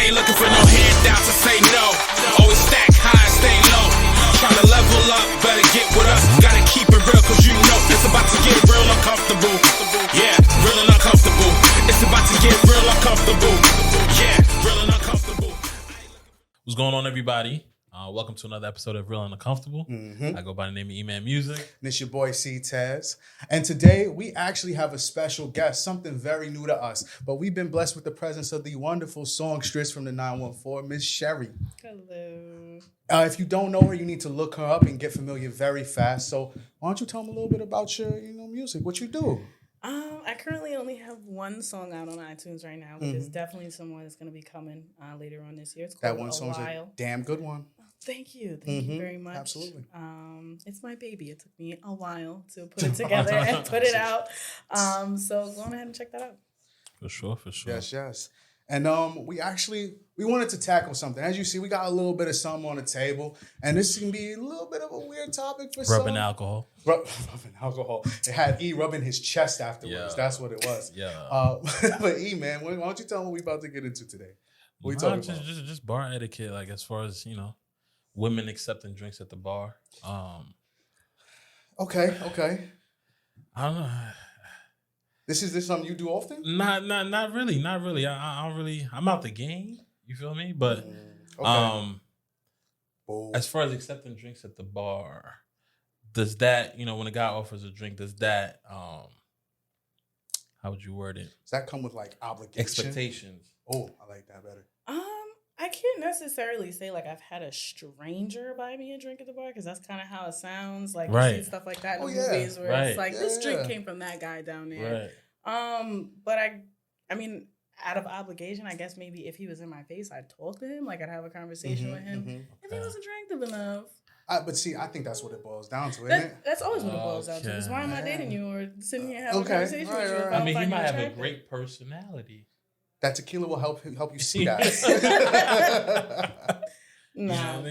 I ain't looking for no handouts, I say no. Always stack high and stay low. Tryna level up, better get with us. Gotta keep it real, cause you know it's about to get real uncomfortable. Yeah, real and uncomfortable. It's about to get real uncomfortable. Yeah, real and uncomfortable. What's going on, everybody? Welcome to another episode of Real and Uncomfortable. I go by the name of E-Man Music. And it's your boy C-Tez. And today we actually have a special guest, something very new to us. But we've been blessed with the presence of the wonderful songstress from the 914, Miss Sherry. Hello. If you don't know her, you need to look her up and get familiar very fast. So why don't you tell me a little bit about your music, what you do? I currently only have one song out on iTunes right now, but it's definitely someone that's going to be coming later on this year. It's called That one song's a damn good one. Thank you. Thank you very much. Absolutely. It's my baby. It took me a while to put it together and put it out. So go on ahead and check that out. For sure. Yes. And we wanted to tackle something. As you see, we got a little bit of something on the table. And this can be a little bit of a weird topic for some. Rubbing alcohol. Rubbing alcohol. It had E rubbing his chest afterwards. Yeah. That's what it was. Yeah. But E, man, why don't you tell me what we about to get into today? What we talking about? Just bar etiquette, like as far as, women accepting drinks at the bar. Okay. I don't know. This something you do often? Not really. I don't really. I'm out the game. You feel me? But as far as accepting drinks at the bar, does that when a guy offers a drink, does that how would you word it? Does that come with like obligation? Expectations. Oh, I like that better. I can't necessarily say like I've had a stranger buy me a drink at the bar because that's kind of how it sounds. Like you see stuff like that in the movies where it's like this drink came from that guy down there. Right. But I mean, out of obligation, I guess maybe if he was in my face, I'd talk to him. Like I'd have a conversation with him if he was attractive enough. But see, I think that's what it boils down to, isn't it? That's always what it boils down to. Because why am I dating you or sitting here having a conversation with you? If I mean, he might have attractive? a great personality. That tequila will help you see that. Nah,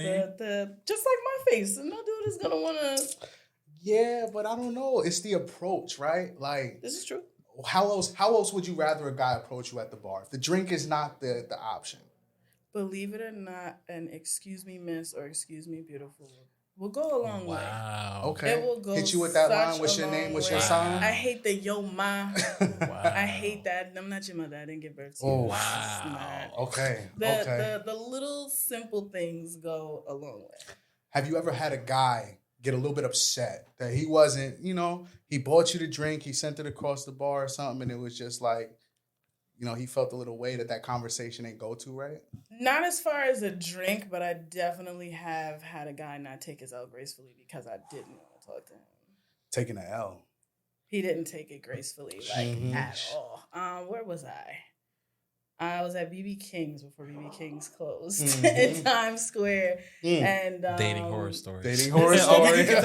just like my face. No dude is gonna wanna. Yeah, but I don't know. It's the approach, right? Like This is true. How else would you rather a guy approach you at the bar? If the drink is not the option. Believe it or not, an excuse me, miss, or excuse me, beautiful will go a long way. Wow. Okay. It will go. Hit you with that line. What's your name? What's your sign? I hate the yo ma. Wow. I hate that. I'm not your mother. I didn't give birth to you. Oh, wow. Okay. The little simple things go a long way. Have you ever had a guy get a little bit upset that he wasn't, he bought you the drink, he sent it across the bar or something, and it was just like, he felt a little way that conversation ain't go to right? Not as far as a drink, but I definitely have had a guy not take his L gracefully because I didn't want to talk to him. Taking an L. He didn't take it gracefully, at all. Where was I? I was at BB King's before BB King's closed in Times Square. And Dating horror stories. Okay, okay, I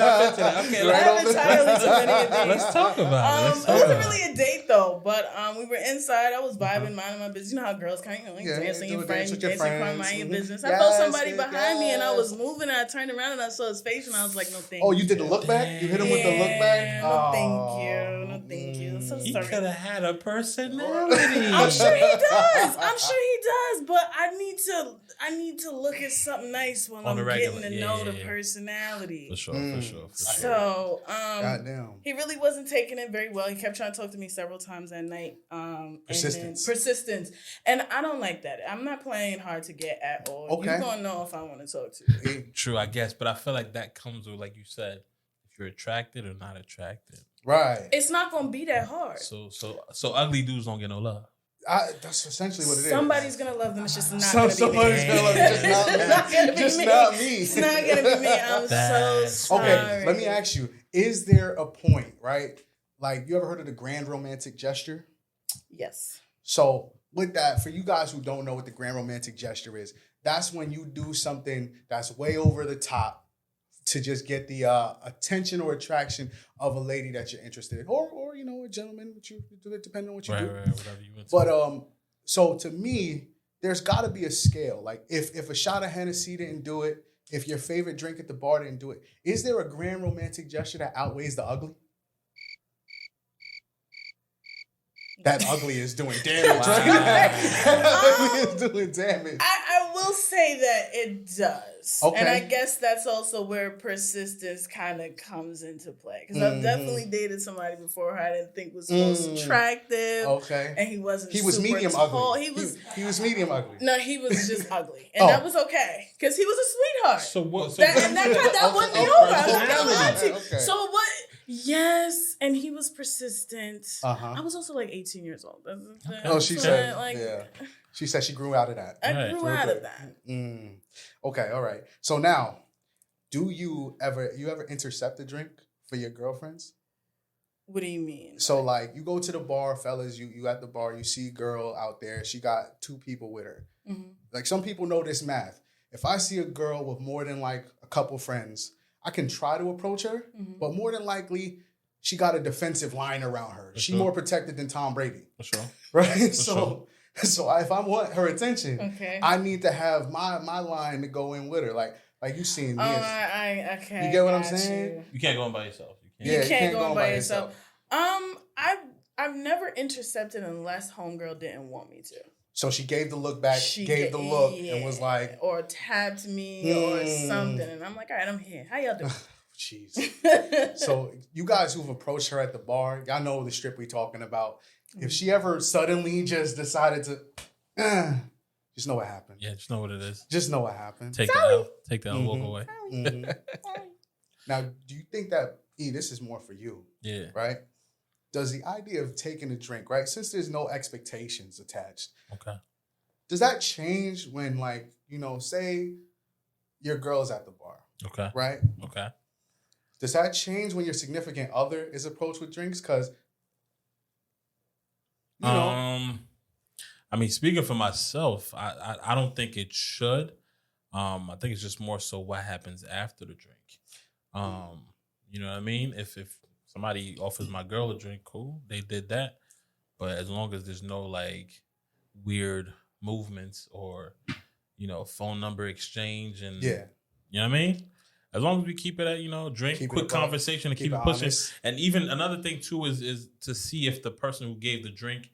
have entirely too many of these. Let's talk about it. It wasn't really a date though, but we were inside. I was vibing, minding my business. You know how girls kind of dancing your friends, dancing in front of mind your business. I felt somebody behind me, and I was moving. And I turned around and I saw his face, and I was like, "No, thank you." Oh, you did the look back? You hit him with the look back? No, thank you. No, thank you. So He sorry. could have had a personality. I'm sure he does. But I need to look at something nice while I'm getting to know the personality. For sure. So, goddamn. he really wasn't taking it very well. He kept trying to talk to me several times that night. Persistence. And I don't like that. I'm not playing hard to get at all. Okay. You're going to know if I want to talk to you. True, I guess. But I feel like that comes with, like you said, if you're attracted or not attracted. Right. It's not going to be that hard. So ugly dudes don't get no love. That's essentially what it is. Somebody's gonna love them. It's just not gonna be me. Somebody's gonna love them. Just not me. It's not gonna be me. I'm so sorry. Okay, let me ask you: is there a point, right? Like, you ever heard of the grand romantic gesture? Yes. So, with that, for you guys who don't know what the grand romantic gesture is, that's when you do something that's way over the top to just get the attention or attraction of a lady that you're interested in, or a gentleman, depending on what you do. Right, whatever you want. But so to me, there's got to be a scale. Like if a shot of Hennessy didn't do it, if your favorite drink at the bar didn't do it, is there a grand romantic gesture that outweighs the ugly? That ugly is doing damage. Right? Ugly is doing damage. I will say that it does. Okay. And I guess that's also where persistence kind of comes into play. Because I've definitely dated somebody before who I didn't think was most attractive. Okay. And he wasn't He was super medium tall. ugly. He was medium ugly. No, he was just ugly. And that was okay. Because he was a sweetheart. So what? That won me over. I'm not gonna lie to you. Okay. So what? Yes, and he was persistent. Uh-huh. I was also like 18 years old. She said, She said she grew out of that. I grew out of that. Okay, all right. So now, do you ever intercept a drink for your girlfriends? What do you mean? So like, you go to the bar, fellas. You at the bar. You see a girl out there. She got 2 people with her. Mm-hmm. Like, some people know this math. If I see a girl with more than like a couple friends, I can try to approach her, but more than likely, she got a defensive line around her. She's more protected than Tom Brady. For sure. Right? So if I want her attention, okay, I need to have my line to go in with her. Like you seen me. Okay. You get what I'm saying? You can't go in by yourself. You can't go in by yourself. I've never intercepted unless homegirl didn't want me to. So she gave the look back, and was like, or tapped me or something, and I'm like, all right, I'm here. How y'all doing? Jeez. So you guys who've approached her at the bar, y'all know the strip we talking about. If she ever suddenly just decided to, just know what happened. Yeah, just know what it is. Just know what happened. Take that out. Take that and walk away. Now, do you think that, this is more for you? Yeah. Right? Does the idea of taking a drink, right, since there's no expectations attached, okay, does that change when, like, say your girl's at the bar? Okay. Right? Okay. Does that change when your significant other is approached with drinks? Because, I mean, speaking for myself, I don't think it should. I think it's just more so what happens after the drink. You know what I mean? If somebody offers my girl a drink, cool, they did that. But as long as there's no like weird movements or, phone number exchange and you know what I mean? As long as we keep it at, drink, quick conversation and keep it pushing. Honest. And even another thing too is to see if the person who gave the drink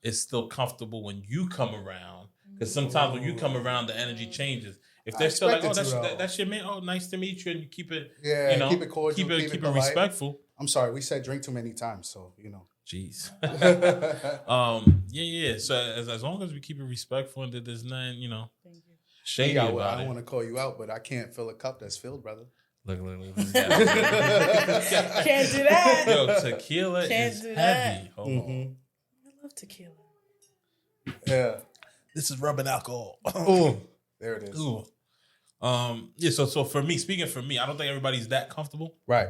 is still comfortable when you come around. Because sometimes when you come around, the energy changes. If they're still like, that's your man. Oh, nice to meet you, and you keep it, keep it cordial, keep it respectful. I'm sorry, we said drink too many times, so Jeez. Yeah. So as long as we keep it respectful and that there's nothing, shady about it. I don't want to call you out, but I can't fill a cup that's filled, brother. Look. Can't do that. Yo, tequila is heavy. Hold on. I love tequila. Yeah. This is rubbing alcohol. Ooh, there it is. Ooh. Yeah. So for me, speaking for me, I don't think everybody's that comfortable. Right.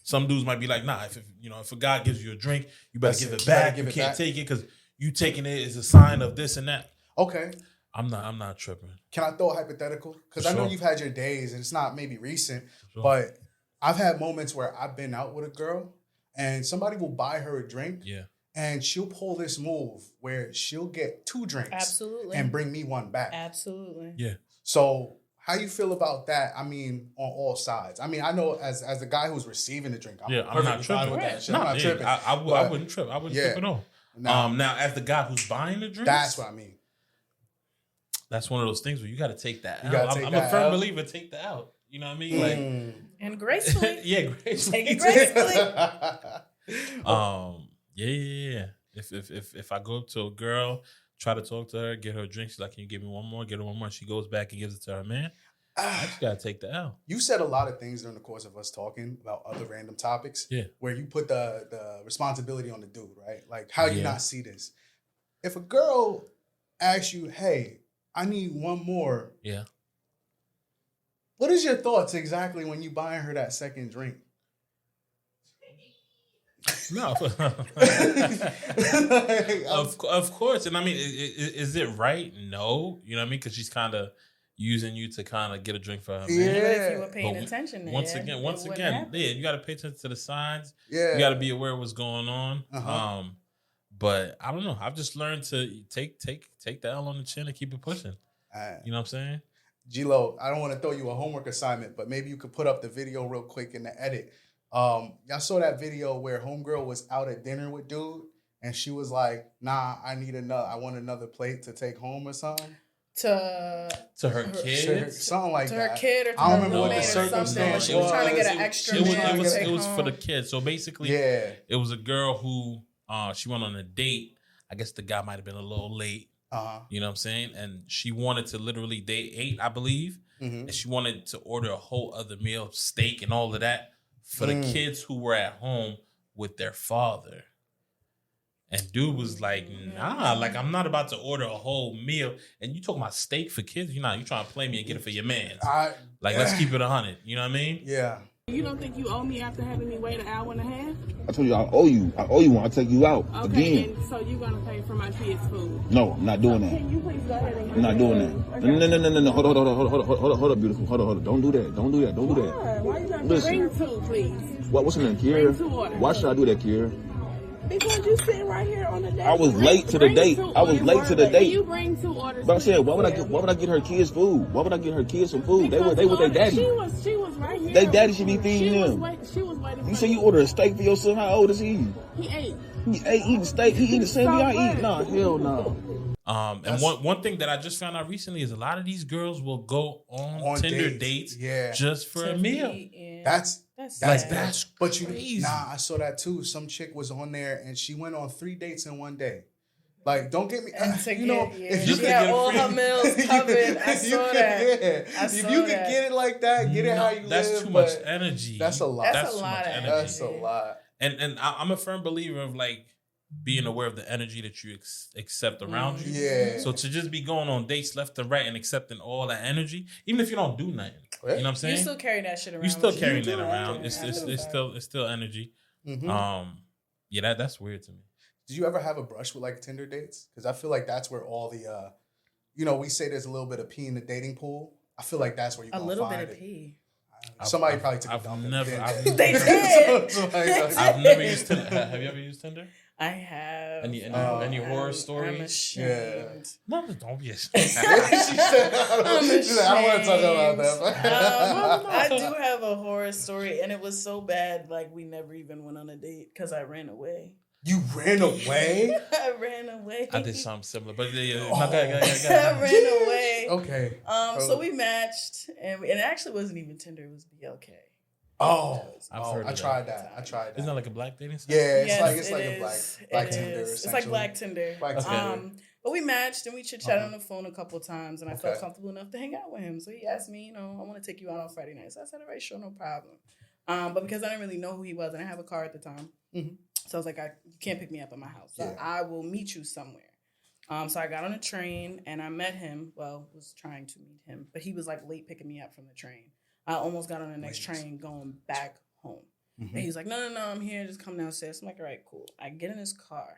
Some dudes might be like, nah. If a guy gives you a drink, you better give it back. You can't take it because you taking it is a sign of this and that. Okay. I'm not tripping. Can I throw a hypothetical? Because I know you've had your days, and it's not maybe recent, but I've had moments where I've been out with a girl, and somebody will buy her a drink. Yeah. And she'll pull this move where she'll get 2 drinks. Absolutely. And bring me one back. Absolutely. Yeah. So how you feel about that? I mean, on all sides. I mean, I know as the guy who's receiving the drink, I'm not tripping. With that shit. I'm not tripping. I wouldn't trip. I wouldn't trip at all. Now, as the guy who's buying the drink, that's what I mean. That's one of those things where you got to take that out. I'm a firm believer. Take that out. You know what I mean? Like, and gracefully. Yeah, gracefully. Take it gracefully. Yeah. If I go up to a girl, try to talk to her, get her a drink, she's like, "Can you give me one more?" Get her one more. She goes back and gives it to her man. I just gotta take the L. You said a lot of things during the course of us talking about other random topics. Yeah. Where you put the responsibility on the dude, right? Like, how you not see this? If a girl asks you, "Hey, I need one more," yeah. What is your thoughts exactly when you buying her that second drink? No, of course, and I mean, is it right? No, you know what I mean, because she's kind of using you to kind of get a drink for her. Yeah, man. If you were paying attention. Once again, you got to pay attention to the signs. Yeah, you got to be aware of what's going on. Uh-huh. But I don't know. I've just learned to take the L on the chin and keep it pushing. You know what I'm saying? G-Lo, I don't want to throw you a homework assignment, but maybe you could put up the video real quick in the edit. Y'all saw that video where homegirl was out at dinner with dude, and she was like, "Nah, I want another plate to take home or something." To her kid, something like to that. her kid, or to I don't her remember what the roommate or something. circumstance She was was. trying to get an extra meal. It was for the kid. So basically, Yeah. it was a girl who she went on a date. I guess the guy might have been a little late. You know what I'm saying? And she wanted to literally, they ate, I believe, and she wanted to order a whole other meal, steak and all of that, for the kids who were at home with their father. And dude was like, nah, like I'm not about to order a whole meal. And you talking about steak for kids? You trying to play me and get it for your man. Let's keep it 100. You know what I mean? Yeah. You don't think you owe me after having me wait an hour and a half? I told you I owe you. I owe you one. I'll take you out again. And so you're going to pay for my kids' food? No, I'm not doing that. Can you please go ahead and I'm not doing that. No. Hold up, beautiful. Hold up. Don't do that. Don't do that. Why you not Listen. bring two, please? What's her name, Kiera? Bring two orders. Why should I do that, Kiera? Because you sitting right here on the date. I was late to the date. Can you bring two orders? But I said, why would I get her kids food? Why would I get her kids some food? They with their daddy. She was right here. They daddy should be feeding them. She was waiting. You say you order a steak for your son? How old is he? He ate. He ate eating steak. He eating the same thing I eat. Nah, hell no. And one thing that I just found out recently is a lot of these girls will go on Tinder dates just for a meal. That's crazy. I saw that too. Some chick was on there and she went on 3 dates in one day. Like, don't get me. If you she had all her meals covered. I saw that. If you could get it like that, get it how you live. That's too much energy. That's a lot. That's a lot of energy. That's a lot. And I'm a firm believer of like being aware of the energy that you accept around you. Yeah. So to just be going on dates left and right and accepting all that energy, even if you don't do nothing, you know what I'm saying? You still carry that shit around. You still carrying that around. It's still energy. Yeah, that's weird to me. Did you ever have a brush with like Tinder dates? Because I feel like that's where all the, we say there's a little bit of pee in the dating pool. I feel like that's where you're going to find it. A little bit of pee. Somebody probably took a dump. They did. I've never used Tinder. Have you ever used Tinder? I have. Any horror stories? I'm ashamed. No, don't be ashamed. She said, I don't want to talk about that. I do have a horror story, and it was so bad, like we never even went on a date because I ran away. You ran away? I ran away. I did something similar, but I ran away. Okay. So we matched, and it actually wasn't even Tinder; it was BLK. I tried that. Isn't that like a black dating site? Yeah, it's like a black Tinder. It's like black Tinder. But we matched and we chit chatted on the phone a couple of times, and I felt comfortable enough to hang out with him. So he asked me, I want to take you out on Friday night. So I said, all right, sure, no problem. But because I didn't really know who he was, and I have a car at the time, so I was like, you can't pick me up at my house. So I will meet you somewhere. So I got on a train and I met him. Well, was trying to meet him, but he was like late picking me up from the train. I almost got on the next train going back home. And he was like, no, I'm here. Just come downstairs. I'm like, all right, cool. I get in his car.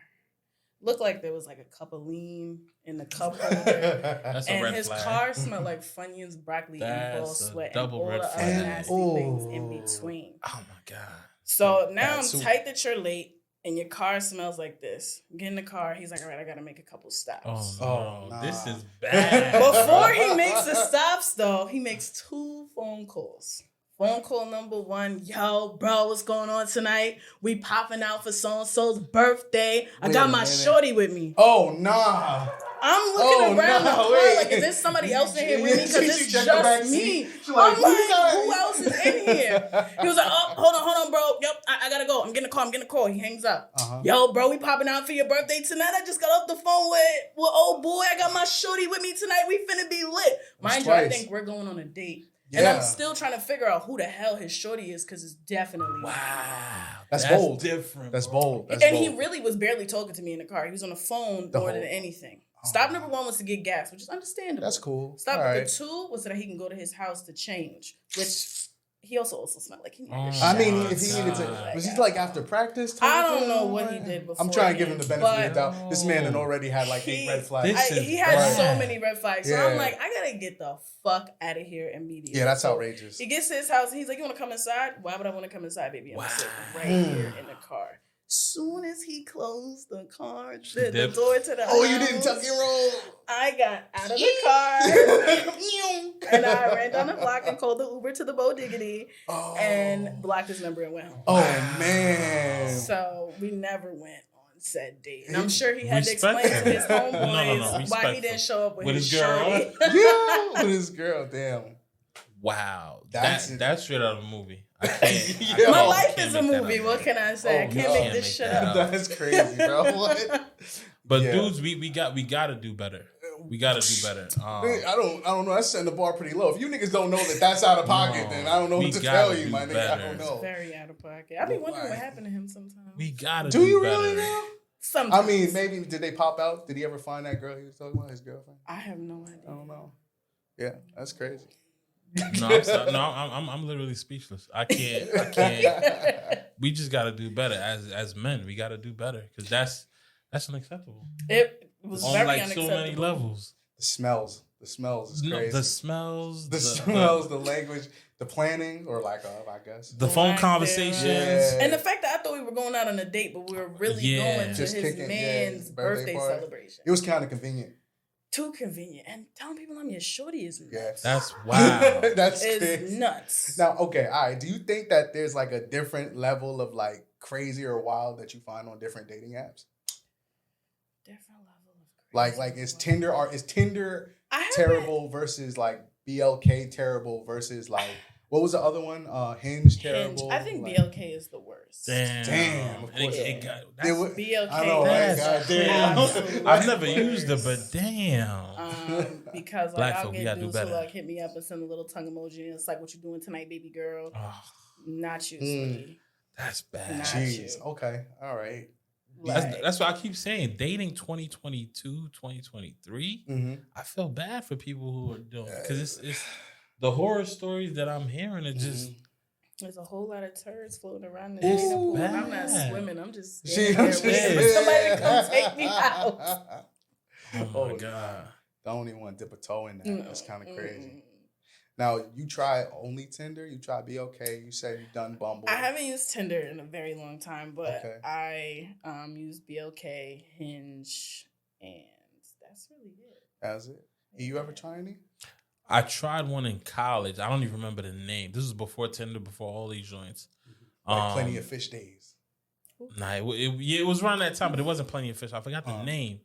Looked like there was like a cup of lean in the cup holder. And his car smelled like Funyuns, broccoli, and ball sweat, and all the other nasty things in between. Oh my God. So now I'm tight that you're late and your car smells like this. Get in the car. He's like, all right, I got to make a couple stops. Oh, no. This is bad. Before he makes the stops, though, he makes 2 phone calls. Phone call number 1, yo, bro, what's going on tonight? We popping out for so-and-so's birthday. I got my shorty with me. Oh, nah. I'm looking around the car like, is there somebody else in here with me? Because it's just me. I'm like, who else is in here? He was like, oh, hold on, bro. Yep, I gotta go. I'm getting a call. He hangs up. Yo, bro, we popping out for your birthday tonight. I just got off the phone with old boy. I got my shorty with me tonight. We finna be lit. Mind you, I think we're going on a date. Yeah. And I'm still trying to figure out who the hell his shorty is because it's definitely That's bold. Different. That's bold. He really was barely talking to me in the car. He was on the phone more than anything. Stop number 1 was to get gas, which is understandable. That's cool. Stop number 2 was so that he can go to his house to change, which he also smelled like he needed a shower. I mean, if he needed to, was he like after practice? I don't know what he did before. I'm trying to give him the benefit of the doubt. This man had already had like 8 red flags. He had so many red flags. So I'm like, I gotta get the fuck out of here immediately. Yeah, that's outrageous. He gets to his house and he's like, you want to come inside? Why would I want to come inside, baby? I'm gonna sit right here in the car. Soon as he closed the car, the door to the house. Oh, you didn't tuck your roll. I got out of the car and I ran down the block and called the Uber to the Bo Diggity and blocked his number and went home. Oh, man. So we never went on said date. And I'm sure he had to explain to his homeboys why he didn't show up with his girl. Yeah, with his girl. Damn. Wow. That's straight out of a movie. I can't. My life is a movie. What can I say? I can't make this shit up. That's crazy, bro. What? But dudes, we got to do better. We got to do better. I don't know. That's setting the bar pretty low. If you niggas don't know that that's out of pocket, then I don't know what to tell you, my nigga. I don't know. It's very out of pocket. I be wondering what happened to him sometimes. We got to do you better. Really know? Sometimes. I mean, maybe did they pop out? Did he ever find that girl he was talking about, his girlfriend? I have no idea. I don't know. Yeah, that's crazy. I'm literally speechless. I can't. We just got to do better as men. We got to do better because that's unacceptable. It was on very like unacceptable. so many levels. The smells is crazy. The smells, the language, the planning, or lack of, I guess. The phone conversations. Yeah. And the fact that I thought we were going out on a date, but we were really going to just his man's birthday celebration. It was kind of convenient. Too convenient. And telling people I'm your shorty is nuts. Yes. That's wow. That's it's nuts. Now, okay, all right. Do you think that there's like a different level of like crazy or wild that you find on different dating apps? Different level of crazy. Like is Tinder terrible versus like BLK terrible versus like what was the other one? Hinge terrible. I think like, BLK is the worst. Damn. Of course. BLK. I know, right? God damn. I've never used it, but damn. Because Black I'll folk, get gotta dudes do who better. like hit me up and send a little tongue emoji and it's like, what you doing tonight, baby girl? Oh, Not you, sweetie. that's bad. Not Jeez. you. Okay. All right. That's what I keep saying. Dating 2022, 2023. Mm-hmm. I feel bad for people who are doing it because it's the horror stories that I'm hearing are just. There's a whole lot of turds floating around the It's dating pool. bad. I'm not swimming. I'm just She- waiting for somebody to come take me out. Oh my god! Don't even want to dip a toe in that. That's kind of crazy. Now, you try only Tinder? You try BLK? You said you've done Bumble? I haven't used Tinder in a very long time, but Okay. I use BLK, Hinge, and that's really it. That's it. You ever try any? I tried one in college. I don't even remember the name. This was before Tinder, before all these joints. Like Plenty of Fish days. Nah, it was around that time, but it wasn't Plenty of Fish. I forgot the name.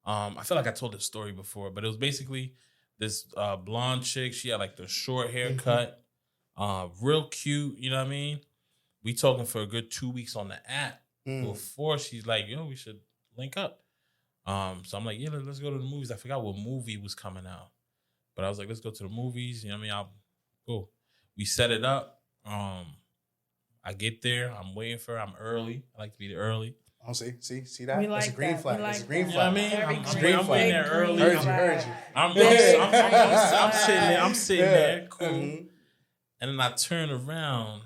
I feel like I told this story before, but it was basically this blonde chick. She had like the short haircut, real cute. You know what I mean? We talking for a good 2 weeks on the app before she's like, yo, we should link up. So I'm like, yeah, let's go to the movies. I forgot what movie was coming out, but I was like, let's go to the movies. You know what I mean? I'll go. We set it up. I get there. I'm waiting for her. I'm early. I like to be there early. Oh, see that? We That's like a green that. flag. We That's a like green that. flag. You know what I mean? Very I'm green, in there big early. green Heard you. I'm sitting there. I'm sitting there. Cool. Mm-hmm. And then I turn around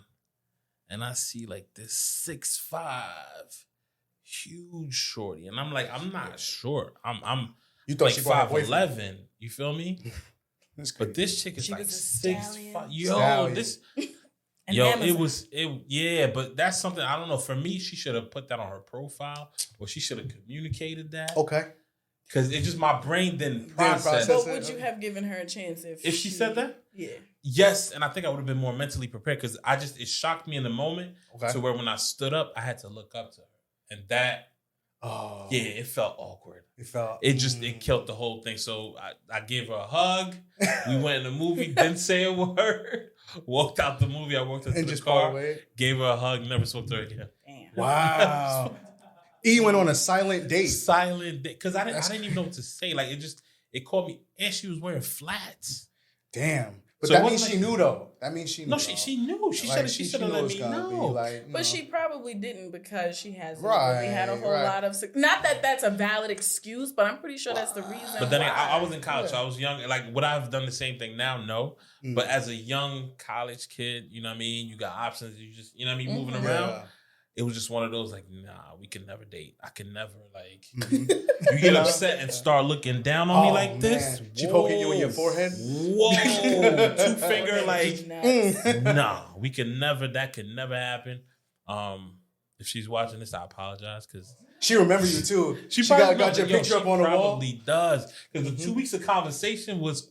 and I see like this 6'5" huge shorty. And I'm like, I'm not short. I'm You thought like she bought a boyfriend. 5'11". You feel me? That's crazy. But this chick is She like was a 6'5". stallion. Yo, Stallion. this And Yo, Amazon. yeah, but that's something, I don't know. For me, she should have put that on her profile or she should have communicated that. Okay. Because it just, my brain didn't process. But would you have given her a chance if she said that? Yeah. Yes, and I think I would have been more mentally prepared because it shocked me in the moment Okay. to where when I stood up, I had to look up to her. And that, Oh. yeah, it felt awkward. It felt. It killed the whole thing. So I gave her a hug. We went in the movie, didn't say a word. Walked out the movie. I walked into And the just car, walked away? gave her a hug, never spoke to her again. Damn. Wow. E went on a silent date. Silent day. Because I didn't even know what to say. Like, it caught me. And she was wearing flats. Damn. But So that it means wasn't she like- knew though. That means she knew. No, she knew. She Like, should have knew let it was me gonna be know. like, But she probably didn't because she hasn't Right, really had a whole right. lot of. Not that that's a valid excuse, but I'm pretty sure that's the reason. But then why. I was in college, so I was young. Like, would I have done the same thing now? No. Mm. But as a young college kid, you know what I mean? You got options. You just, you know what I mean? Moving around. Yeah. It was just one of those, like, nah, we can never date. I can never, like, Mhm. you get upset and start looking down on me Oh, like this. man. She poking you in your forehead? Whoa. 2 finger, like, Nuts. nah, that could never happen. If she's watching this, I apologize because She remember you too. She probably got your picture up on the wall. Probably does because the 2 weeks of conversation was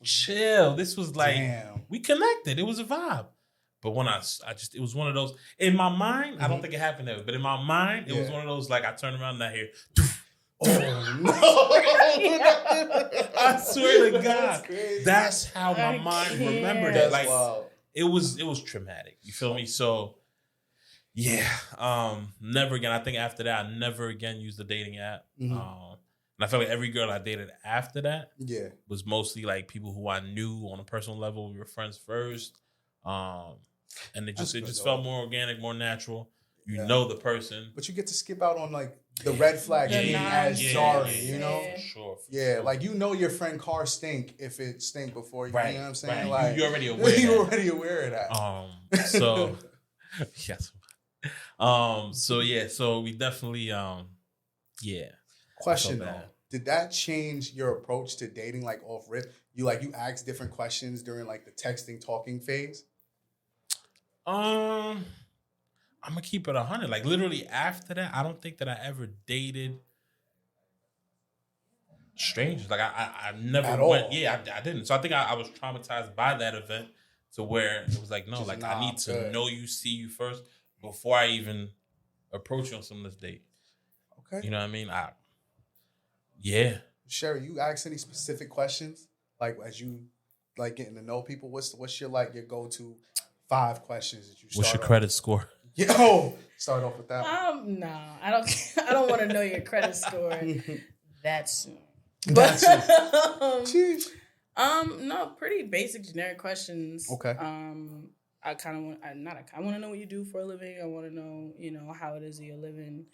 chill. This was like Damn. we connected. It was a vibe. But when I just, it was one of those, in my mind, I don't think it happened ever, but in my mind, it was one of those, like, I turned around and I hear, oh, no. I swear to God, that's how my mind remembered it. Like, it was traumatic. You feel me? So, yeah, never again. I think after that, I never again used the dating app. And I feel like every girl I dated after that was mostly like people who I knew on a personal level. We were friends first. And it just felt more organic, more natural. You know the person. But you get to skip out on like the red flags being as jarring, you know? For sure. Like you know your friend car stink if it stink before you, you know what I'm saying? Right. Like you're already aware. You're already aware of that. So yes. So we definitely Question though. Did that change your approach to dating like off rip? You asked different questions during like the texting talking phase? I'm gonna keep it 100. Like literally after that, I don't think that I ever dated strangers. Like I never went. Yeah, I didn't. So I think I was traumatized by that event to where it was like, no, like I need to know you, see you first before I even approach you on some of this date. Okay. You know what I mean? Sherry, you ask any specific questions? Like as you like getting to know people, what's your your go-to 5 questions that you start What's your credit score? Start off with that. No, I don't want to know your credit score that soon. But no, pretty basic generic questions. Okay. I want to know what you do for a living. I want to know, how it is that you're living.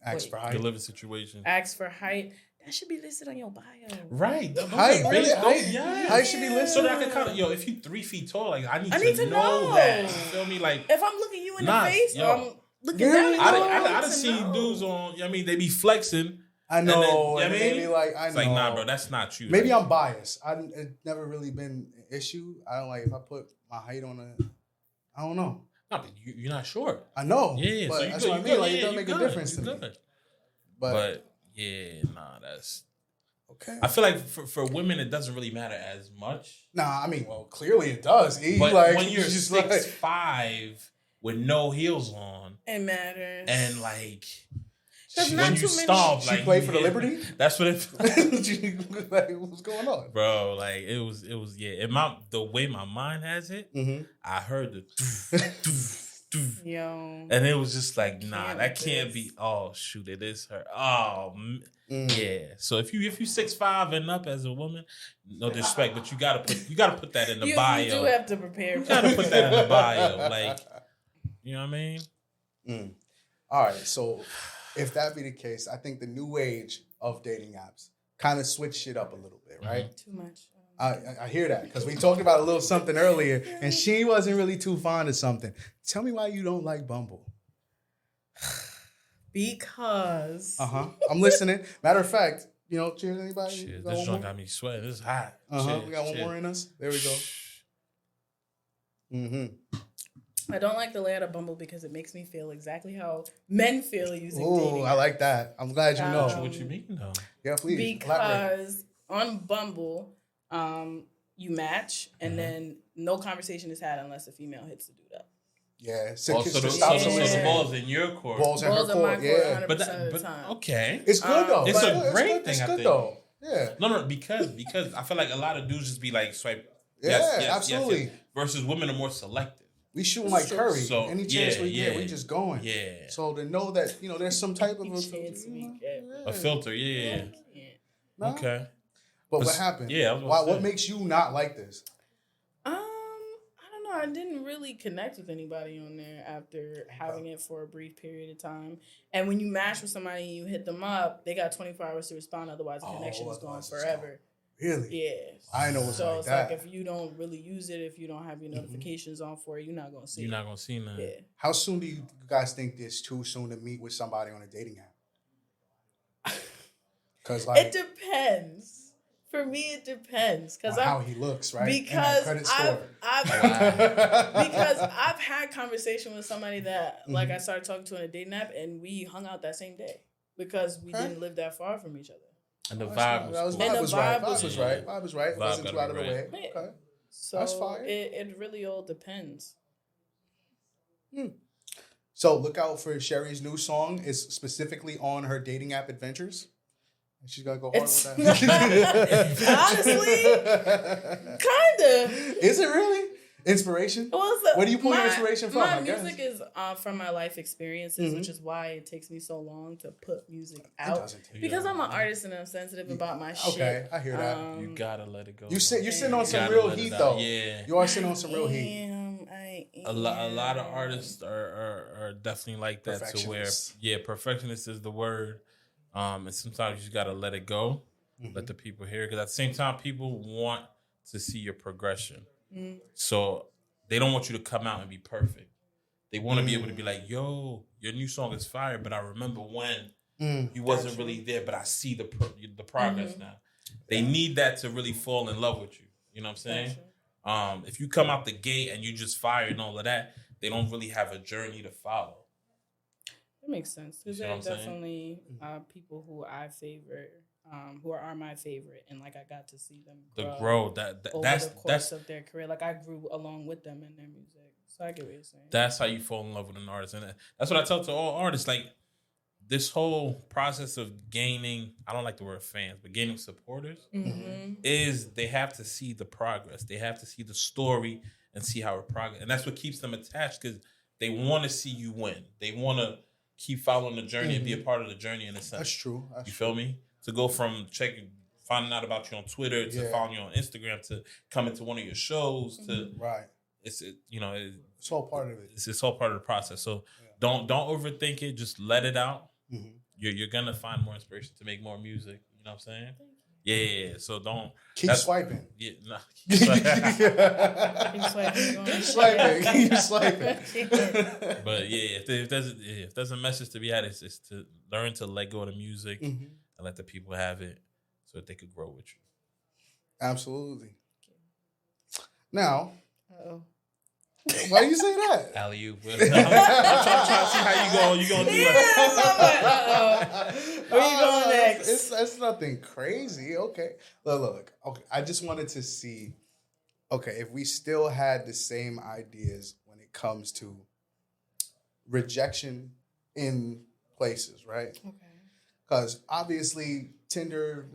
Ask for height. Your living situation. Ask for height. That should be listed on your bio. Right. Height, really? Height should be listed. So that I can kind of, if you 3 feet tall, like I need to know that. You feel me? Like if I'm looking you in the face, or I'm looking really? down. I done seen dudes on. They be flexing. I know. And then, maybe I know. It's like, nah, bro, that's not you. Maybe I'm biased. It's never really been an issue. I don't like if I put my height on I don't know. No, but you're not short. I know. Yeah, but so that's what I mean. Like it doesn't make a difference to me. But that's okay. I feel like for women it doesn't really matter as much. Nah, I mean, well, clearly it does. But when you're just 6'5" with no heels on, it matters. And like when you stomp, she played for the Liberty. That's what it. Like, what's going on, bro? Like it was. The way my mind has it, I heard the. Yo. And it was just like, nah, that can't be. Oh shoot, it is her. Oh yeah. So if you 6'5" and up as a woman, no disrespect, but you gotta put that in the bio. You do have to prepare. You gotta put that in the bio, like, you know what I mean? All right, so if that be the case, I think the new age of dating apps kind of switch shit up a little bit, right? Too much. I hear that because we talked about a little something earlier, and she wasn't really too fond of something. Tell me why you don't like Bumble. Because. I'm listening. Matter of fact, cheers anybody? Shit, this joint got me sweating. This is hot. We got one more in us. There we go. I don't like the layout of Bumble because it makes me feel exactly how men feel using dating. I like that. I'm glad you know. What you mean though? Yeah, please. Because on Bumble, you match and then no conversation is had unless a female hits the dude up. Yeah. So the ball's in your court. Ball's in her court. Yeah. 100% of the time. Okay. It's good though. It's a great thing. It's I good think. though. Yeah. No, because I feel like a lot of dudes just be like swipe. Yeah, absolutely. Versus women are more selective. We shooting like Curry. So, any chance we get, we just going. Yeah. So to know that there's some type of a filter. Yeah. No? Okay. But what happened? Yeah. What makes you not like this? I don't know. I didn't really connect with anybody on there after having it for a brief period of time. And when you match with somebody and you hit them up, they got 24 hours to respond. Otherwise, the connection is gone forever. Really? Yeah. I know what's so like it's that. like if you don't really use it, if you don't have your notifications on for it, you're not gonna see. You're not gonna see nothing. Yeah. How soon do you guys think it's too soon to meet with somebody on a dating app? Because it depends. For me, it depends because how he looks, right? Because I've had conversation with somebody that like I started talking to on a dating app, and we hung out that same day because we didn't live that far from each other. And the vibe was right. Vibe was right. It wasn't too out of the way. Yeah. Okay. So that's fire. It really all depends. So look out for Sherry's new song. It's specifically on her dating app adventures. She's gonna go hard with that. Honestly, kinda. Is it really? Inspiration? Where do you pull your inspiration from? My music is from my life experiences, which is why it takes me so long to put music out. Because I'm an artist and I'm sensitive about my shit. Okay, I hear that. You gotta let it go. You're sitting on some real heat, though. Yeah, you are sitting on some real heat. I am. A lot of artists are definitely like that. To where, perfectionist is the word. And sometimes you just gotta let it go, let the people hear it. Because at the same time, people want to see your progression. So they don't want you to come out and be perfect. They want to be able to be like, yo, your new song is fire, but I remember when you wasn't really there, but I see the progress now. They need that to really fall in love with you. You know what I'm saying? If you come out the gate and you just fire and all of that, they don't really have a journey to follow. That makes sense. Because there are definitely people who I favor, who are my favorite, and like I got to see them grow over the course of their career. Like I grew along with them in their music. So I get what you're saying. That's how you fall in love with an artist, and that's what I tell to all artists. Like this whole process of gaining, I don't like the word fans, but gaining supporters is they have to see the progress. They have to see the story and see how it progress, and that's what keeps them attached because they want to see you win. They want to keep following the journey and be a part of the journey in a sense. That's true. You feel me? To go from finding out about you on Twitter to following you on Instagram to coming to one of your shows to it's all part of it. It's all part of the process. So don't overthink it. Just let it out. You're gonna find more inspiration to make more music. You know what I'm saying? Yeah. So don't keep swiping. Yeah, nah. Keep swiping. But if there's a message to be had, it's to learn to let go of the music and let the people have it so that they could grow with you. Absolutely. Now, why do you say that? Alley-oop. I'm trying to see how you gonna do it. Where you going next? It's nothing crazy. Okay. Look. Okay. I just wanted to see, if we still had the same ideas when it comes to rejection in places, right? Okay. Because obviously Tinder,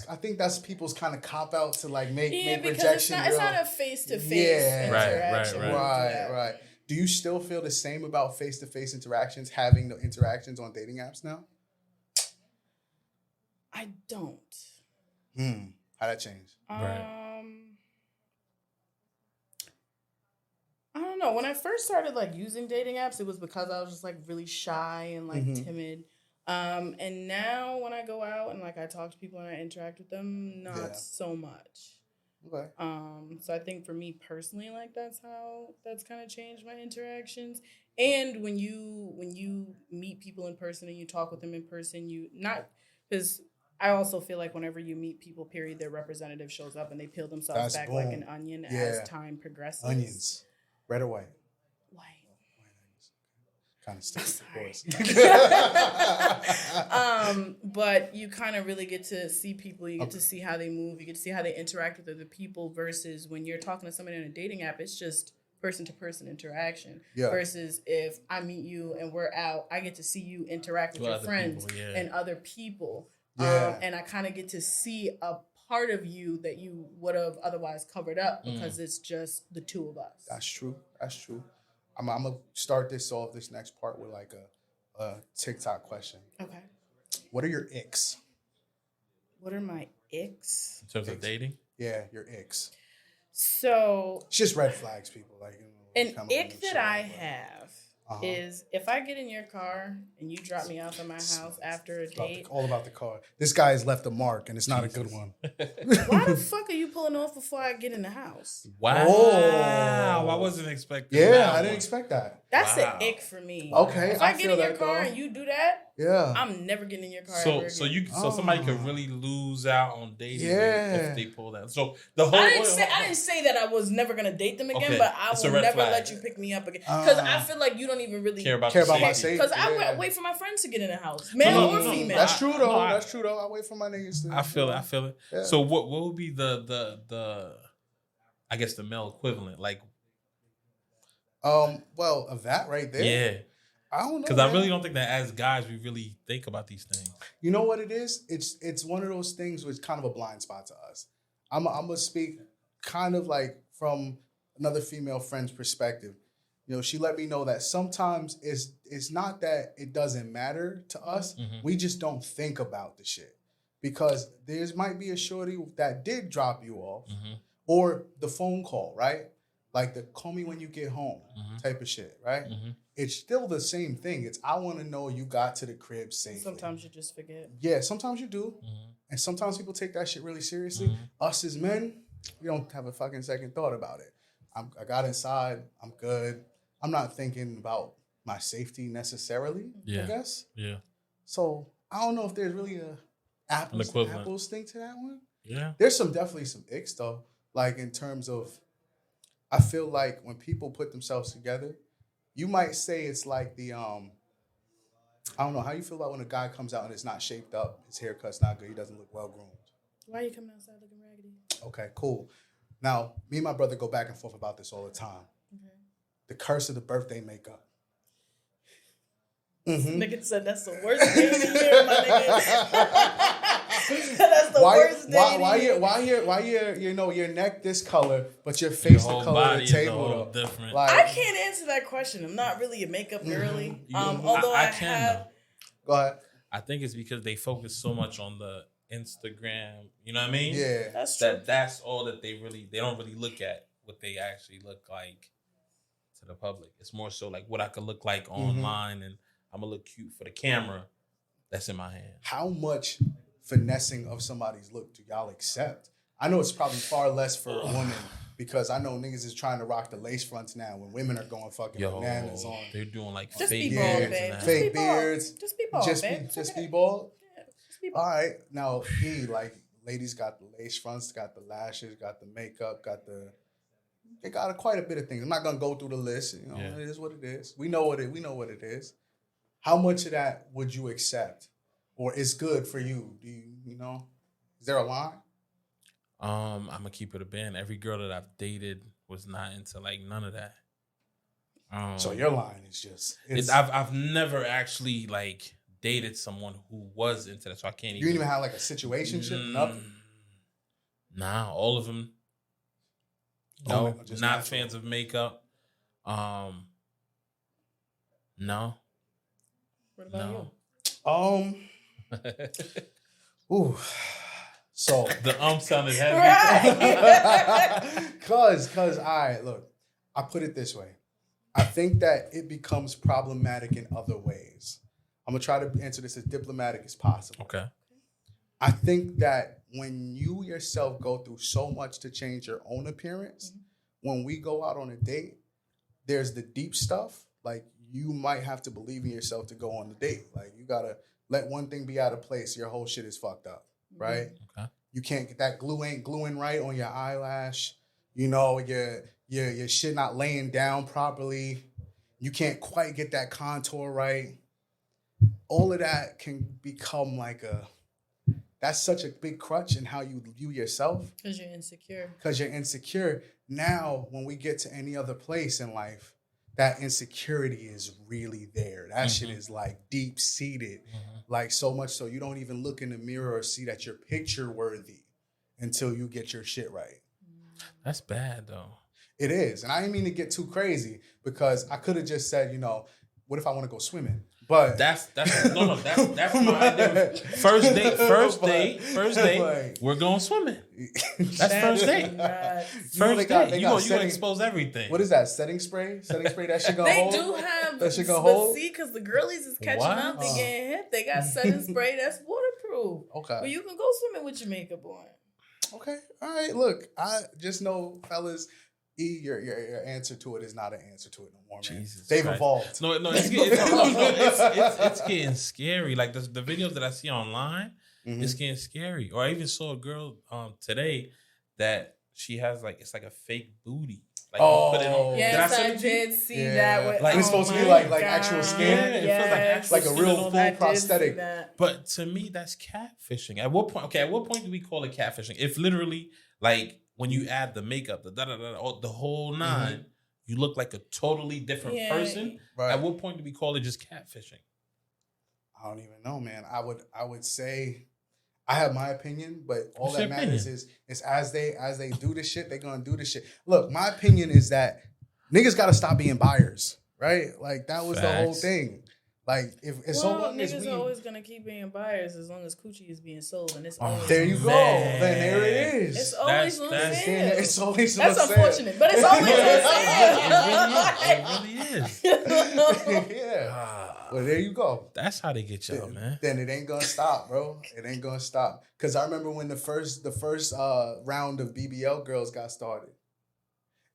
I think that's people's kind of cop out to like make rejection. It's not a face-to-face interaction. Right. Do you still feel the same about face-to-face interactions, having the interactions on dating apps now? I don't. How'd that change? I don't know. When I first started like using dating apps, it was because I was just like really shy and like timid. And now when I go out and like I talk to people and I interact with them, not so much. Okay. So I think for me personally, like that's kind of changed my interactions. And when you meet people in person and you talk with them in person, because I also feel like whenever you meet people, period, their representative shows up and they peel themselves back like an onion as time progresses. Onions, red or white? White. Kind of stupid, of course. But you kind of really get to see people. You get to see how they move. You get to see how they interact with other people versus when you're talking to somebody on a dating app, it's just person-to-person interaction. Yeah. Versus if I meet you and we're out, I get to see you interact with your friends and other people. Yeah. And I kind of get to see a part of you that you would have otherwise covered up because it's just the two of us. That's true. I'm going to start this next part with like a TikTok question. Okay. What are your icks? What are my icks? In terms of dating? Yeah, your icks. So. It's just red flags, people. Like, an ick that I have is if I get in your car and you drop me off at my house after a date. All about the car. This guy has left a mark and it's not a good one. Why the fuck are you pulling off before I get in the house? Wow. Oh. I wasn't expecting that. Yeah, I didn't expect that. That's an ick for me. Okay. If I get in your car and you do that, I'm never getting in your car ever again. So somebody could really lose out on dating if they pull that. So the whole I didn't say that I was never gonna date them again, but I will never let you pick me up again. Because I feel like you don't even really care about my safety. Because I wait for my friends to get in the house. Male or female. That's true though. That's true though. I wait for my niggas to I feel it. Yeah. So what would be the I guess the male equivalent? Like Well, of that right there. Yeah. I don't know. Because I really don't think that as guys we really think about these things. You know what it is? It's one of those things which kind of a blind spot to us. I'm gonna speak kind of like from another female friend's perspective. You know, she let me know that sometimes it's not that it doesn't matter to us. Mm-hmm. We just don't think about the shit. Because there might be a shorty that did drop you off, Mm-hmm. or the phone call, right? Like the call me when you get home Mm-hmm. type of shit, right? Mm-hmm. It's still the same thing. It's I want to know you got to the crib safely. Sometimes you just forget. Yeah, sometimes you do. Mm-hmm. And sometimes people take that shit really seriously. Mhm. Us as men, we don't have a fucking second thought about it. I got inside. I'm good. I'm not thinking about my safety necessarily, Yeah. I guess. Yeah. So I don't know if there's really a apples equivalent. thing to that one. Yeah. There's definitely some icks though. Like in terms of, I feel like when people put themselves together, you might say it's like the I don't know how you feel about when a guy comes out and it's not shaped up, his haircut's not good, he doesn't look well groomed. Why are you coming outside looking raggedy? Okay, cool. Now, me and my brother go back and forth about this all the time. Okay. The curse of the birthday makeup. Mm-hmm. Nigga said that's the worst day of the year, my nigga. That's the worst day of the year. Why your neck this color, but your face the whole color of body the is table all though? different. Like, I can't answer that question. I'm not really a makeup girly. Although I can have. though. go ahead. I think it's because they focus so much on the Instagram. You know what I mean? Yeah. That's true. That's all that they don't really look at what they actually look like to the public. It's more so like what I could look like online, and I'm gonna look cute for the camera that's in my hand. How much finessing of somebody's look do y'all accept? I know it's probably far less for a woman because I know niggas is trying to rock the lace fronts now when women are going fucking bananas on. They're doing like Just fake be bald, beards babe. and Fake Just be bald. beards. Just be bald, Just babe. be bald. Yeah, just be bald. All right. Now, like ladies got the lace fronts, got the lashes, got the makeup, they got quite a bit of things. I'm not gonna go through the list. You know, Yeah. It is what it is. We know what it is. How much of that would you accept, or is good for you? Do you know? Is there a line? I'm gonna keep it a band. Every girl that I've dated was not into like none of that. So your line is just. I've never actually like dated someone who was into that, so I can't. You didn't even have like a situationship, nothing. Nah, all of them. Oh, No, just not natural. fans of makeup. No. What about No. Ooh. So The sounded you? heavy. Right. cause all right, look, I put it this way. I think that it becomes problematic in other ways. I'm gonna try to answer this as diplomatic as possible. Okay. I think that when you yourself go through so much to change your own appearance, when we go out on a date, there's the deep stuff. Like you might have to believe in yourself to go on the date. Like you gotta let one thing be out of place. Your whole shit is fucked up, right? Okay. You can't get that ain't gluing right on your eyelash. You know, your shit not laying down properly. You can't quite get that contour right. All of that can become like that's such a big crutch in how you view yourself. Because you're insecure. Because you're insecure. Now, when we get to any other place in life, that insecurity is really there. That shit is like deep seated. Like so much so you don't even look in the mirror or see that you're picture worthy until you get your shit right. That's bad though. It is. And I didn't mean to get too crazy because I could have just said, what if I want to go swimming? But That's my idea. First date. Like- We're going swimming. That's first date. Not. First got- date. they You got gonna setting- expose everything. What is that? Setting spray? Setting spray that shit gonna They hold? do have, That shit gonna but hold? see, because the girlies is catching What? up, they getting hit. They got setting spray that's waterproof. Okay. But you can go swimming with your makeup on. Okay. All right. Look, I just know, fellas, your answer to it is not an answer to it no more, man. Jesus They've Christ. evolved. No, it's getting scary. Like the videos that I see online, it's getting scary. Or I even saw a girl today that she has it's like a fake booty. Like you put it on. Yes, send I it to you? did see that. With, Like, it's supposed to be my like actual God. skin? Yeah, it feels like actual Like a skin real on full I did prosthetic. see that. But to me, that's catfishing. At what point do we call it catfishing? If literally, like when you add the makeup, the whole nine, you look like a totally different person. Right. At what point do we call it just catfishing? I don't even know, man. I would say I have my opinion, but all What's that your matters opinion? is as they do this shit, they're gonna do this shit. Look, my opinion is that niggas gotta stop being buyers, right? Like that was the whole Facts. thing. Like if as so long as niggas we are always gonna keep being buyers as long as coochie is being sold, and it's Oh, always there you go. Man. Then there it is. It's always on That's- sale. It's always That's on sale. unfortunate, but it's always It really is. Yeah. Ah, Well, there you go. that's how they get y'all, man. Then it ain't gonna stop, bro. It ain't gonna stop. Cause I remember when the first round of BBL girls got started.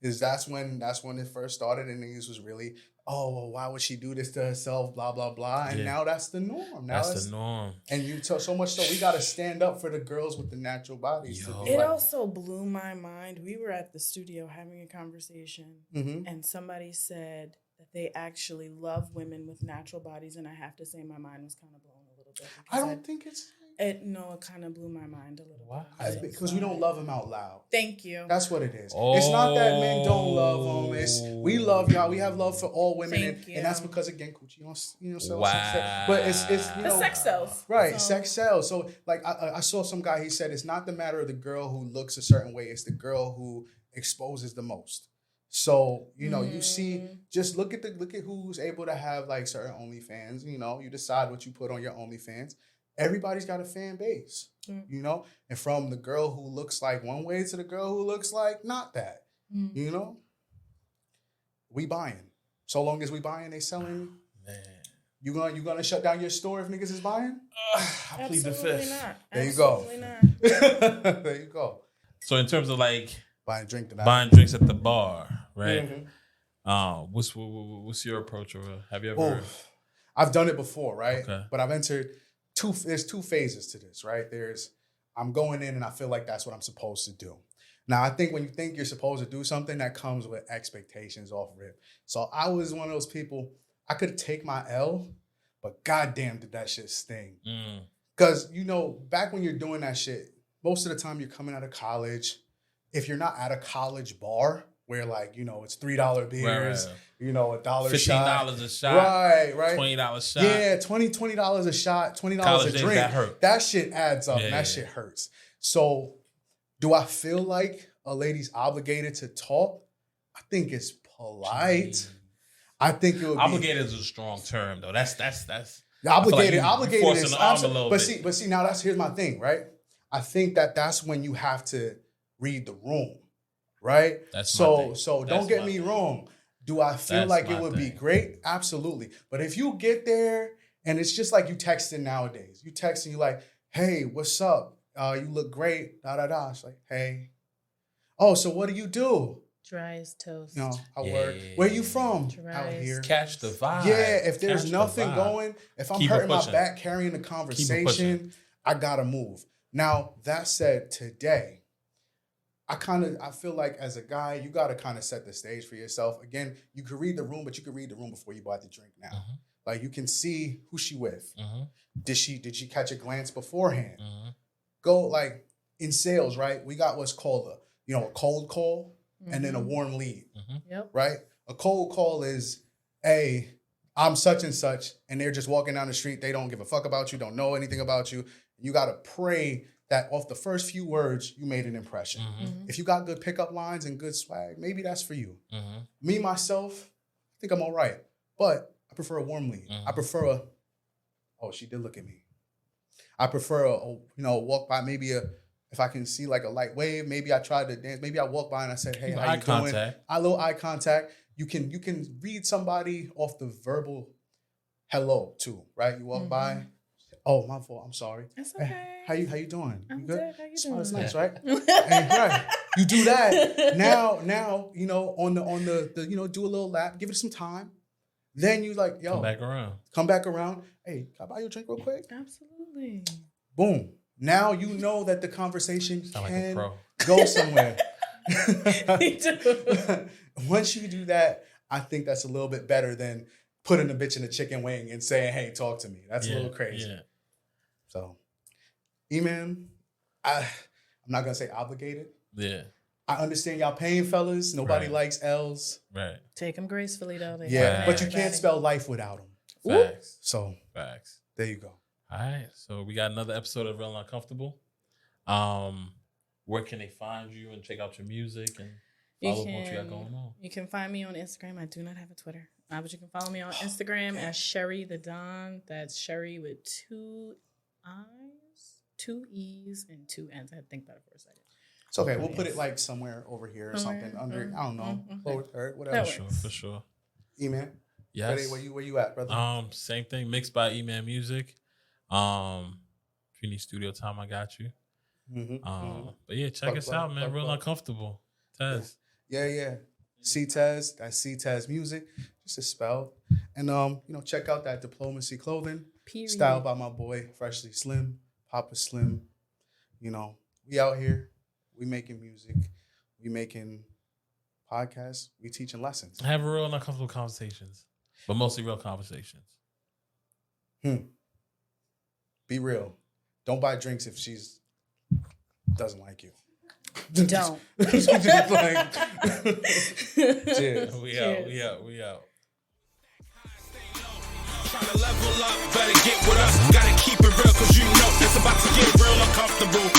That's when it first started, and niggas was really, oh, well, why would she do this to herself? Blah blah blah. And Yeah. now that's the norm. Now That's the norm. And you so much so we gotta stand up for the girls with the natural bodies. to Yo. be It like- also blew my mind. We were at the studio having a conversation, Mhm. and somebody said that they actually love women with natural bodies, and I have to say my mind was kind of blown a little bit. I don't think it's It kind of blew my mind a little Why? bit. because we don't love them out loud. Thank you. That's what it is. It's not that men don't love them. It's we love y'all. We have love for all women, Thank you. and that's because again, coochie don't sell Wow. sex. But it's you The know, sex sells. right. So- Sex sells. So like I saw some guy. He said it's not the matter of the girl who looks a certain way. It's the girl who exposes the most. So you see, just look at who's able to have like certain OnlyFans. You decide what you put on your OnlyFans. Everybody's got a fan base, and from the girl who looks like one way to the girl who looks like not that, we buying. So long as we buying, they selling. Man. You gonna shut down your store if niggas is buying? I plead the Absolutely fifth. not. There you go. Absolutely not. There you go. So in terms of like Buying drink tonight. buying drinks at the bar, right? Mhm. What's your approach, or have you ever? Oh, I've done it before, right? Okay. But I've entered there's two phases to this, right? I'm going in and I feel like that's what I'm supposed to do. Now, I think when you think you're supposed to do something, that comes with expectations off rip. So I was one of those people, I could take my L, but goddamn did that shit sting. Because, back when you're doing that shit, most of the time you're coming out of college. If you're not at a college bar where it's $3 beers, Right. $1 shot. $15 a shot. Right. $20 shot. Yeah, $20 a shot, $20 College a days, drink. that hurt. That shit adds up. Yeah, and that yeah. shit hurts. So, do I feel like a lady's obligated to talk? I think it's polite. I think it would be Obligated is a strong term, though. That's obligated. I feel like you Obligated forcing is the arm a absolutely. little But bit. see. Now here's my thing, right? I think that's when you have to read the room, right? That's my thing. So That's don't get my me thing. wrong. Do I feel That's like my it would be thing. great? Absolutely. But if you get there and it's just like you texting nowadays, you texting, you like, hey, what's up? You look great. Da da da. It's like, hey. Oh, so what do you do? Dry as toast. I Yeah. work. Where you from? Dry Out as here. Catch the vibe. Yeah, if there's Catch the nothing vibe. going, if I'm Keep it hurting my pushing. back carrying the conversation, I gotta move. Now, that said, today, I feel like as a guy, you gotta kind of set the stage for yourself. Again, you could read the room, but you could read the room before you buy the drink now. Mhm. Like you can see who she with. Mhm. Did she catch a glance beforehand? Mhm. Go like in sales, right? We got what's called a cold call and then a Mm-hmm. warm lead. Yep. Right? A cold call is, hey, I'm such and such, and they're just walking down the street. They don't give a fuck about you, don't know anything about you. You got to pray that off the first few words, you made an impression. Mhm. If you got good pickup lines and good swag, maybe that's for you. Mhm. Me, myself, I think I'm all right. But I prefer a warm lead. I prefer oh, she did look at me. I prefer a walk by, maybe if I can see like a light wave, maybe I tried to dance, maybe I walk by and I said, hey, how Eye you doing? contact. A little eye contact. You can read somebody off the verbal hello too, right? You walk by, oh, my fault, I'm sorry. That's Hey, okay. how you doing? I'm You good. How you Oh, that's doing? nice, right? Hey, right. You do that. Now, on the do a little lap, give it some time. Then you like, yo, Come back around. Hey, can I buy you a drink real quick? Absolutely. Boom. Now you know that the conversation Sound like a can pro. go somewhere. Me too. Once you do that, I think that's a little bit better than putting a bitch in a chicken wing and saying, hey, talk to me. That's a little crazy. Yeah. So, E-Man, I'm not going to say obligated. Yeah. I understand y'all paying, fellas. Nobody Right. likes L's. Right. Take them gracefully though. They Yeah, Right. but you can't spell life without them. Facts. So Facts. there you go. All right. So we got another episode of Real and Uncomfortable. Where can they find you and check out your music and follow up what you got going on? You can find me on Instagram. I do not have a Twitter. But you can follow me on Instagram as Sherry the Don. That's Sherry with 2 I's, 2 E's, and 2 N's. I had to think about it for a second. It's okay. We'll put it like somewhere over here or something under. I don't know. Okay. Lower third, whatever. That For sure. works. For sure. E-Man. Yes. Where you at, brother? Same thing. Mixed by E-Man Music. If you need studio time, I got you. But yeah, check us out, man. Real Uncomfortable. Tez. Yeah. C-Tez. That's C-Tez Music. Just a spell. And check out that Diplomacy Clothing. Period. Styled by my boy, Freshly Slim, Papa Slim. We out here. We making music. We making podcasts. We teaching lessons. Have real and uncomfortable conversations, but mostly real conversations. Be real. Don't buy drinks if she's doesn't like you. Don't. Cheers. We out. Tryna level up, better get with us. Gotta keep it real, cause you know it's about to get real uncomfortable.